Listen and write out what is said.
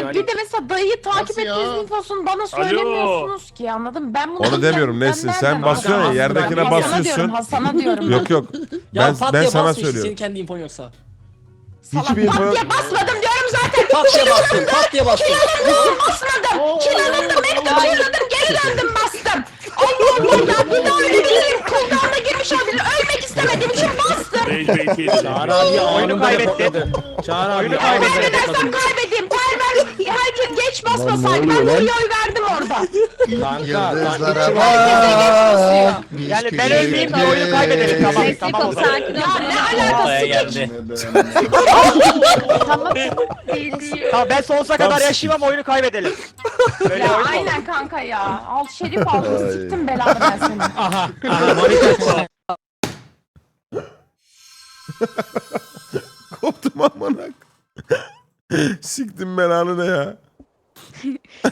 Hayır bir de mesela dayıyı takip Nasıl ya? ettiğiniz infosunu bana söylemiyorsunuz ki anladın mı? Ben bunu Onu demiyorum Nesin. Sen basıyorsun ya yerdekine Hasan'a basıyorsun. diyorum, Hasan'a diyorum. Yok yok. Ya pat Ben diye sana basma işte söylüyorum. senin kendi infon yoksa. Salak Hiçbir info pat yok. diye basmadım diyorum zaten. Pat diye bastın, pat diye bastın. Basmadım. Kilanındım, mektubu yolladım, geri döndüm bastım. Allah Allah ya bir daha ölübilirim. Cooldown'a girmiş olabilir. Ölmek istemediğim için bastım. Çağrı abi Oyunu kaybetti. Çağrı abi Oyunu Kaybedersem kaybedeyim. Herkes geç basmasaydı ben buraya oy verdim orada. Yıldızlara bak. Yani ben ölmeyeyim de oyunu kaybedelim. Tamam tamam o zaman. Sakin ol. Ya ne alakası geldi. Tamam ben sonsuza kadar yaşayayım ama oyunu kaybedelim. Böyle Ya oyun mu? aynen kanka ya. Al Şerif aldı. Siktim belanı ben seni. Aha Monika. Koptum amına. Siktim belanı da ya.